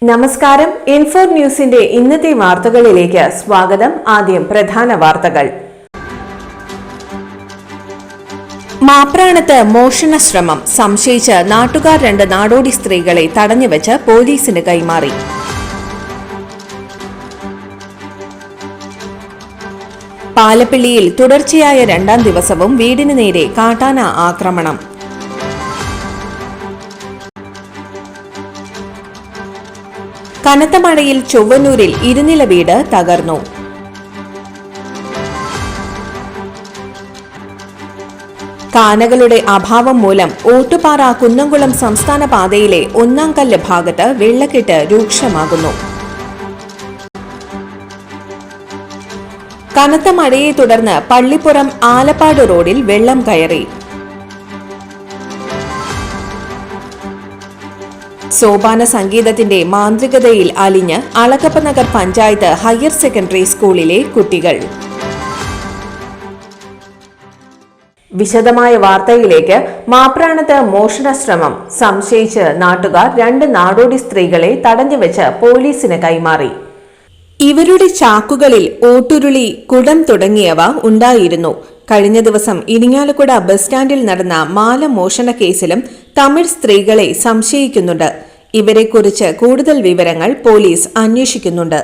നമസ്കാരം. ഇൻഫോ ന്യൂസിന്റെ ഇന്നത്തെ വാർത്തകളിലേക്ക് സ്വാഗതം. ആദ്യം പ്രധാന വാർത്തകൾ. മാപ്രാണത്ത് മോഷണ ശ്രമം സംശയിച്ച് നാട്ടുകാർ 2 നാടോടി സ്ത്രീകളെ തടഞ്ഞുവെച്ച് പോലീസിന് കൈമാറി. പാലപ്പിള്ളിയിൽ തുടർച്ചയായ 2ാം ദിവസവും വീടിന് നേരെ കാട്ടാന ആക്രമണം. കനത്ത മഴയിൽ ചൊവ്വന്നൂരിൽ ഇരുനില വീട് തകർന്നു. കാനകളുടെ അഭാവം മൂലം ഓട്ടുപാറ കുന്നംകുളം സംസ്ഥാന പാതയിലെ 1ാം കല്ല് ഭാഗത്ത് വെള്ളക്കെട്ട് രൂക്ഷമാകുന്നു. കനത്ത മഴയെ തുടർന്ന് പള്ളിപ്പുറം ആലപ്പാട് റോഡിൽ വെള്ളം കയറി. സോപാന സംഗീതത്തിന്റെ മാന്ത്രികതയിൽ അലിഞ്ഞ് അളകപ്പനഗർ പഞ്ചായത്ത് ഹയർ സെക്കൻഡറി സ്കൂളിലെ കുട്ടികൾ. വിശദമായ വാർത്തയിലേക്ക്. മാപ്രാണത്ത് മോഷണ ശ്രമം സംശയിച്ച് നാട്ടുകാർ 2 നാടോടി സ്ത്രീകളെ തടഞ്ഞുവെച്ച് പോലീസിന് കൈമാറി. ഇവരുടെ ചാക്കുകളിൽ ഓട്ടുരുളി, കുടം തുടങ്ങിയവ ഉണ്ടായിരുന്നു. കഴിഞ്ഞ ദിവസം ഇരിങ്ങാലക്കുട ബസ് സ്റ്റാൻഡിൽ നടന്ന മാല മോഷണ കേസിലും തമിഴ് സ്ത്രീകളെ സംശയിക്കുന്നുണ്ട്. ഇവരെക്കുറിച്ച് കൂടുതൽ വിവരങ്ങൾ പോലീസ് അന്വേഷിക്കുന്നുണ്ട്.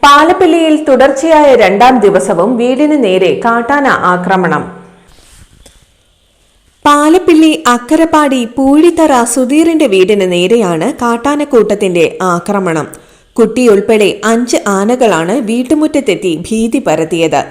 പാലപ്പിള്ളിയിൽ തുടർച്ചയായ 2ാം ദിവസവും വീടിന് നേരെ കാട്ടാന ആക്രമണം. പാലപ്പിള്ളി അക്കരപ്പാടി പൂഴിത്തറ സുധീറിന്റെ വീടിന് നേരെയാണ് കാട്ടാനക്കൂട്ടത്തിന്റെ ആക്രമണം. കുട്ടിയുൾപ്പെടെ 5 ആനകളാണ് വീട്ടുമുറ്റത്തെത്തി ഭീതി പരത്തിയത്.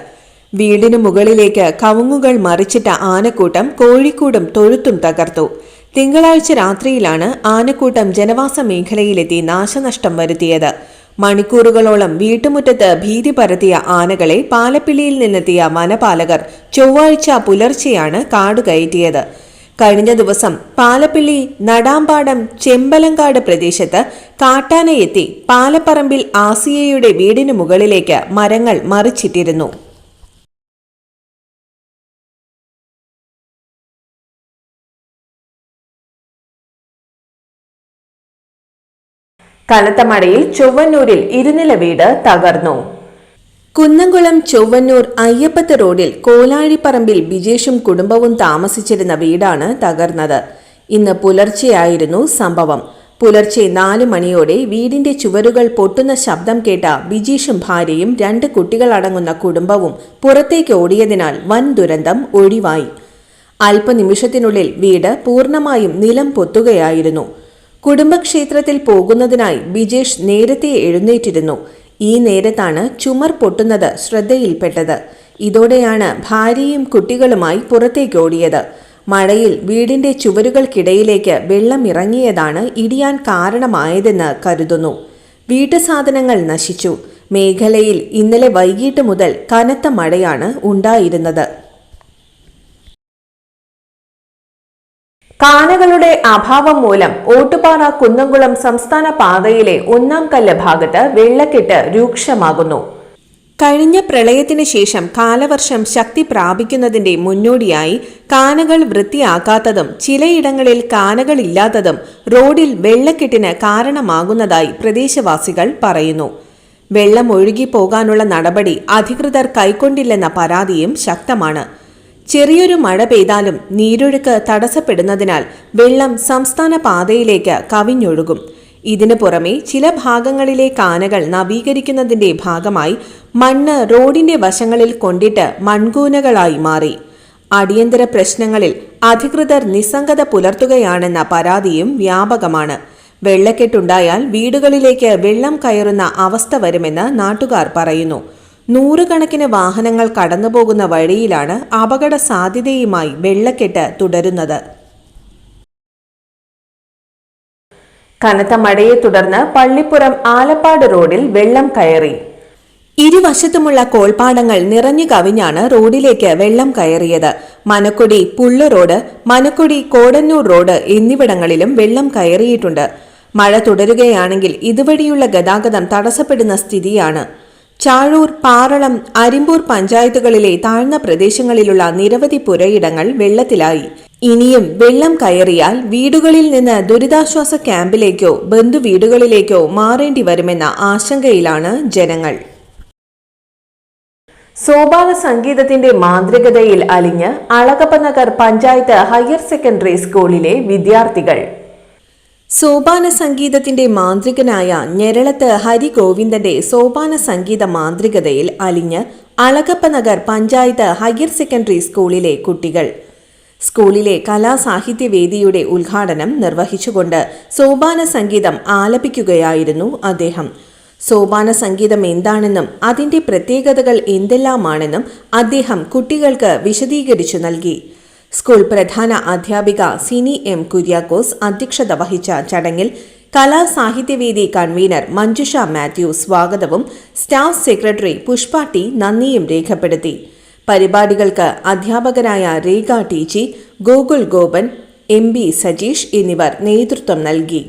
വീടിനു മുകളിലേക്ക് കവുങ്ങുകൾ മറിച്ചിട്ട ആനക്കൂട്ടം കോഴിക്കൂടും തൊഴുത്തും തകർത്തു. തിങ്കളാഴ്ച രാത്രിയിലാണ് ആനക്കൂട്ടം ജനവാസ മേഖലയിലെത്തി നാശനഷ്ടം വരുത്തിയത്. മണിക്കൂറുകളോളം വീട്ടുമുറ്റത്ത് ഭീതി പരത്തിയ ആനകളെ പാലപ്പിള്ളിയിൽ നിന്നെത്തിയ വനപാലകർ ചൊവ്വാഴ്ച പുലർച്ചെയാണ് കാടുകയറ്റിയത്. കഴിഞ്ഞ ദിവസം പാലപ്പിള്ളി നടാമ്പാടം ചെമ്പലങ്കാട് പ്രദേശത്ത് കാട്ടാനയെത്തി പാലപ്പറമ്പിൽ ആസിയയുടെ വീടിനു മുകളിലേക്ക് മരങ്ങൾ മറിച്ചിട്ടിരുന്നു. കനത്ത മഴയിൽ ചൊവ്വന്നൂരിൽ ഇരുനില വീട് തകർന്നു. കുന്നംകുളം ചൊവ്വന്നൂർ അയ്യപ്പത്ത് റോഡിൽ കോലാഴിപ്പറമ്പിൽ ബിജേഷും കുടുംബവും താമസിച്ചിരുന്ന വീടാണ് തകർന്നത്. ഇന്ന് പുലർച്ചെയായിരുന്നു സംഭവം. പുലർച്ചെ 4 മണിയോടെ വീടിന്റെ ചുവരുകൾ പൊട്ടുന്ന ശബ്ദം കേട്ട ബിജീഷും ഭാര്യയും 2 കുട്ടികളടങ്ങുന്ന കുടുംബവും പുറത്തേക്ക് ഓടിയതിനാൽ വൻ ദുരന്തം ഒഴിവായി. അല്പനിമിഷത്തിനുള്ളിൽ വീട് പൂർണ്ണമായും നിലം പൊത്തുകയായിരുന്നു. കുടുംബക്ഷേത്രത്തിൽ പോകുന്നതിനായി ബിജേഷ് നേരത്തെ എഴുന്നേറ്റിരുന്നു. ഈ നേരത്താണ് ചുമർ പൊട്ടുന്നത് ശ്രദ്ധയിൽപ്പെട്ടത്. ഇതോടെയാണ് ഭാര്യയും കുട്ടികളുമായി പുറത്തേക്കോടിയത്. മഴയിൽ വീടിന്റെ ചുവരുകൾക്കിടയിലേക്ക് വെള്ളം ഇറങ്ങിയതാണ് ഇടിയാൻ കാരണമായതെന്ന് കരുതുന്നു. വീട്ടുസാധനങ്ങൾ നശിച്ചു. മേഖലയിൽ ഇന്നലെ വൈകിട്ട് മുതൽ കനത്ത മഴയാണ് ഉണ്ടായിരുന്നത്. കാനകളുടെ അഭാവം മൂലം ഓട്ടുപാറ കുന്നംകുളം സംസ്ഥാന പാതയിലെ 1ാം കല്ല് ഭാഗത്ത് വെള്ളക്കെട്ട് രൂക്ഷമാകുന്നു. കഴിഞ്ഞ പ്രളയത്തിന് ശേഷം കാലവർഷം ശക്തി പ്രാപിക്കുന്നതിന്റെ മുന്നോടിയായി കാനകൾ വൃത്തിയാക്കാത്തതും ചിലയിടങ്ങളിൽ കാനകളില്ലാത്തതും റോഡിൽ വെള്ളക്കെട്ടിന് കാരണമാകുന്നതായി പ്രദേശവാസികൾ പറയുന്നു. വെള്ളം ഒഴുകിപ്പോകാനുള്ള നടപടി അധികൃതർ കൈക്കൊണ്ടില്ലെന്ന പരാതിയും ശക്തമാണ്. ചെറിയൊരു മഴ പെയ്താലും നീരൊഴുക്ക് തടസ്സപ്പെടുന്നതിനാൽ വെള്ളം സംസ്ഥാന പാതയിലേക്ക് കവിഞ്ഞൊഴുകും. ഇതിനു പുറമെ ചില ഭാഗങ്ങളിലെ കാനകൾ നവീകരിക്കുന്നതിന്റെ ഭാഗമായി മണ്ണ് റോഡിന്റെ വശങ്ങളിൽ കൊണ്ടിട്ട് മൺകൂനകളായി മാറി. അടിയന്തര പ്രശ്നങ്ങളിൽ അധികൃതർ നിസ്സംഗത പുലർത്തുകയാണെന്ന പരാതിയും വ്യാപകമാണ്. വെള്ളക്കെട്ടുണ്ടായാൽ വീടുകളിലേക്ക് വെള്ളം കയറുന്ന അവസ്ഥ വരുമെന്ന് നാട്ടുകാർ പറയുന്നു. നൂറുകണക്കിന് വാഹനങ്ങൾ കടന്നുപോകുന്ന വഴിയിലാണ് അപകട സാധ്യതയുമായി വെള്ളക്കെട്ട് തുടരുന്നത്. കനത്ത മഴയെ തുടർന്ന് പള്ളിപ്പുറം ആലപ്പാട് റോഡിൽ വെള്ളം കയറി. ഇരുവശത്തുമുള്ള കോൾപ്പാടങ്ങൾ നിറഞ്ഞു കവിഞ്ഞാണ് റോഡിലേക്ക് വെള്ളം കയറിയത്. മനക്കൊടി പുള്ള് റോഡ്, മനക്കൊടി കോടന്നൂർ റോഡ് എന്നിവിടങ്ങളിലും വെള്ളം കയറിയിട്ടുണ്ട്. മഴ തുടരുകയാണെങ്കിൽ ഇതുവഴിയുള്ള ഗതാഗതം തടസ്സപ്പെടുന്ന സ്ഥിതിയാണ്. ചാഴൂർ, പാറളം, അരിമ്പൂർ പഞ്ചായത്തുകളിലെ താഴ്ന്ന പ്രദേശങ്ങളിലുള്ള നിരവധി പുരയിടങ്ങൾ വെള്ളത്തിലായി. ഇനിയും വെള്ളം കയറിയാൽ വീടുകളിൽ നിന്ന് ദുരിതാശ്വാസ ക്യാമ്പിലേക്കോ ബന്ധുവീടുകളിലേക്കോ മാറേണ്ടി വരുമെന്ന ആശങ്കയിലാണ് ജനങ്ങൾ. സോപാന സംഗീതത്തിന്റെ മാന്ത്രികതയിൽ അലിഞ്ഞ് അളഗപ്പനഗർ പഞ്ചായത്ത് ഹയർ സെക്കൻഡറി സ്കൂളിലെ വിദ്യാർത്ഥികൾ. സോപാന സംഗീതത്തിന്റെ മാന്ത്രികനായ ഞെരളത്ത് ഹരിഗോവിന്ദന്റെ സോപാന സംഗീത മാന്ത്രികതയിൽ അലിഞ്ഞ് അളഗപ്പനഗർ പഞ്ചായത്ത് ഹയർ സെക്കൻഡറി സ്കൂളിലെ കുട്ടികൾ. സ്കൂളിലെ കലാസാഹിത്യവേദിയുടെ ഉദ്ഘാടനം നിർവഹിച്ചുകൊണ്ട് സോപാന സംഗീതം ആലപിക്കുകയായിരുന്നു അദ്ദേഹം. സോപാന സംഗീതം എന്താണെന്നും അതിന്റെ പ്രത്യേകതകൾ എന്തെല്ലാമാണെന്നും അദ്ദേഹം കുട്ടികൾക്ക് വിശദീകരിച്ചു നൽകി. സ്കൂൾ പ്രധാന അധ്യാപിക സിനി എം കുര്യാക്കോസ് അധ്യക്ഷത വഹിച്ച ചടങ്ങിൽ കലാസാഹിത്യവേദി കൺവീനർ മഞ്ജുഷ മാത്യു സ്വാഗതവും സ്റ്റാഫ് സെക്രട്ടറി പുഷ്പ ടി നന്ദിയും രേഖപ്പെടുത്തി. പരിപാടികൾക്ക് അധ്യാപകരായ രേഖ ടീച്ചി, ഗോകുൽ ഗോപൻ, എം ബി സജീഷ് എന്നിവർ നേതൃത്വം നൽകി.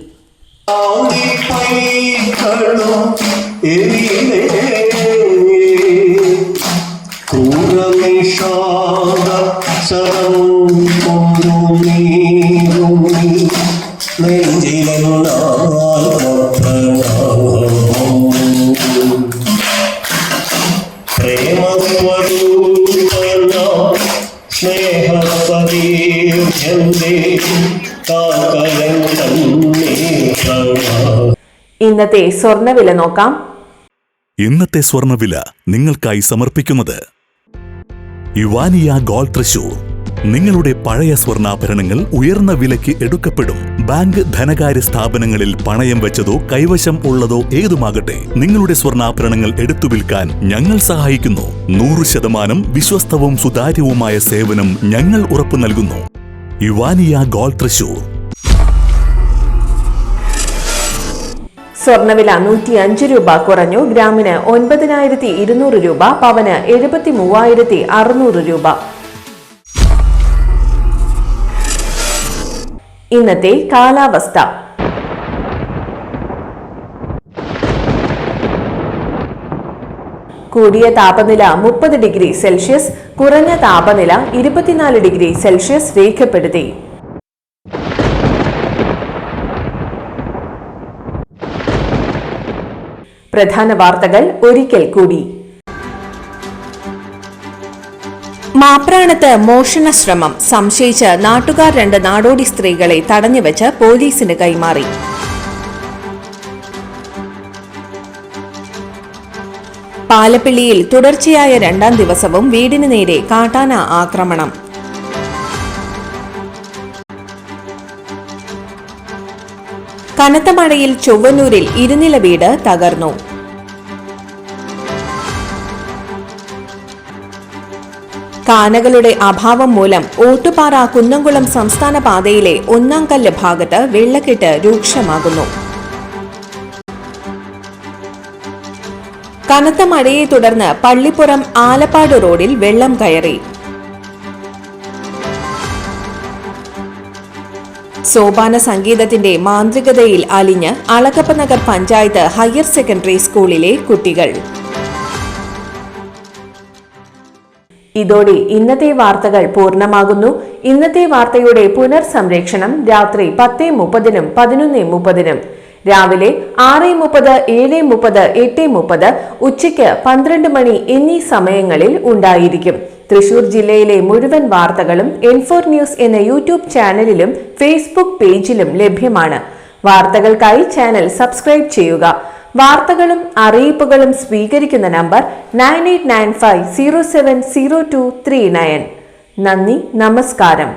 ഇന്നത്തെ സ്വർണ്ണവില നോക്കാം. ഇന്നത്തെ സ്വർണ്ണവില നിങ്ങൾക്കായി സമർപ്പിക്കുന്നത് ഇവാനിയ ഗോൾഡ് തൃശൂർ. നിങ്ങളുടെ പഴയ സ്വർണ്ണാഭരണങ്ങൾ ഉയർന്ന വിലയ്ക്ക് എടുക്കപ്പെടും. ബാങ്ക്, ധനകാര്യ സ്ഥാപനങ്ങളിൽ പണയം വെച്ചതോ കൈവശം ഉള്ളതോ ഏതുമാകട്ടെ, നിങ്ങളുടെ സ്വർണ്ണാഭരണങ്ങൾ എടുത്തു വിൽക്കാൻ ഞങ്ങൾ സഹായിക്കുന്നു. 100% വിശ്വസ്തവും സുതാര്യവുമായ സേവനം ഞങ്ങൾ ഉറപ്പു നൽകുന്നു. ഇവാനിയ ഗോൾഡ് തൃശൂർ. സ്വർണ്ണവില 105 രൂപ കുറഞ്ഞു. ഗ്രാമിന് 9200 രൂപ, പവന് 73,600 രൂപ. ഇന്നത്തെ കാലാവസ്ഥ. കൂടിയ താപനില 30 ഡിഗ്രി സെൽഷ്യസ്, കുറഞ്ഞ താപനില 24 ഡിഗ്രി സെൽഷ്യസ് രേഖപ്പെടുത്തി. പ്രധാന വാർത്തകൾ ഒരിക്കൽ കൂടി. മാപ്രാണത്ത് മോഷണ ശ്രമം സംശയിച്ച് നാട്ടുകാർ 2 നാടോടി സ്ത്രീകളെ തടഞ്ഞുവെച്ച് പോലീസിന് കൈമാറി. പാലപ്പിള്ളിയിൽ തുടർച്ചയായ 2ാം ദിവസവും വീടിന് നേരെ കാട്ടാന ആക്രമണം. കനത്ത മഴയിൽ ചൊവ്വന്നൂരിൽ ഇരുനില വീട് തകർന്നു. കാനകളുടെ അഭാവം മൂലം ഓട്ടുപാറ കുന്നംകുളം സംസ്ഥാന പാതയിലെ 1ാം കല്ല് ഭാഗത്ത് വെള്ളക്കെട്ട് രൂക്ഷമാകുന്നു. കനത്ത മഴയെ തുടർന്ന് പള്ളിപ്പുറം ആലപ്പാട് റോഡിൽ വെള്ളം കയറി. സോപാന സംഗീതത്തിന്റെ മാന്ത്രികതയിൽ അലിഞ്ഞ് അളഗപ്പനഗർ പഞ്ചായത്ത് ഹയർ സെക്കൻഡറി സ്കൂളിലെ കുട്ടികൾ. ഇതോടെ ഇന്നത്തെ വാർത്തകൾ പൂർണ്ണമാകുന്നു. ഇന്നത്തെ വാർത്തയുടെ പുനർസംരക്ഷണം രാത്രി 10:30-നും 11:30-നും, രാവിലെ 6:30, 7:30, 8:30, ഉച്ചയ്ക്ക് 12 മണി എന്നീ സമയങ്ങളിൽ ഉണ്ടായിരിക്കും. തൃശൂർ ജില്ലയിലെ മുഴുവൻ വാർത്തകളും N4 ന്യൂസ് എന്ന യൂട്യൂബ് ചാനലിലും ഫേസ്ബുക്ക് പേജിലും ലഭ്യമാണ്. വാർത്തകൾക്കായി ചാനൽ സബ്സ്ക്രൈബ് ചെയ്യുക. വാർത്തകളും അറിയിപ്പുകളും സ്വീകരിക്കുന്ന നമ്പർ 9895070239. നന്ദി, നമസ്കാരം.